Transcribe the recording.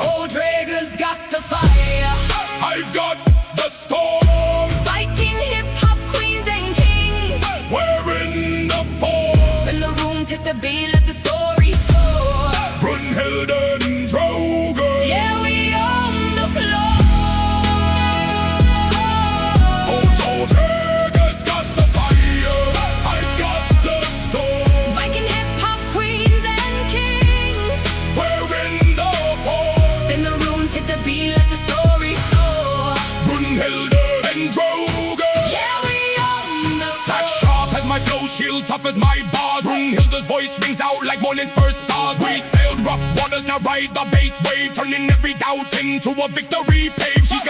Old Drager's got the fire. I've got the storm. Viking hip-hop queens and kings. We're in the form. When the rooms hit the beat, let the story soar. Brunhilde and Droger. Yeah, we on the floor. Old Drager's got the fire. I've got the storm. Viking hip-hop queens and kings. We're in the form. When the rooms hit the beat, let the story soar. Brunhilde and Droger. Yeah, we on the That floor. sharp as my flow, shield tough as my bars. Brunhilde's voice rings out like morning's first stars. We sailed rough waters, now ride the bass wave, turning every doubt into a victory pave. She's got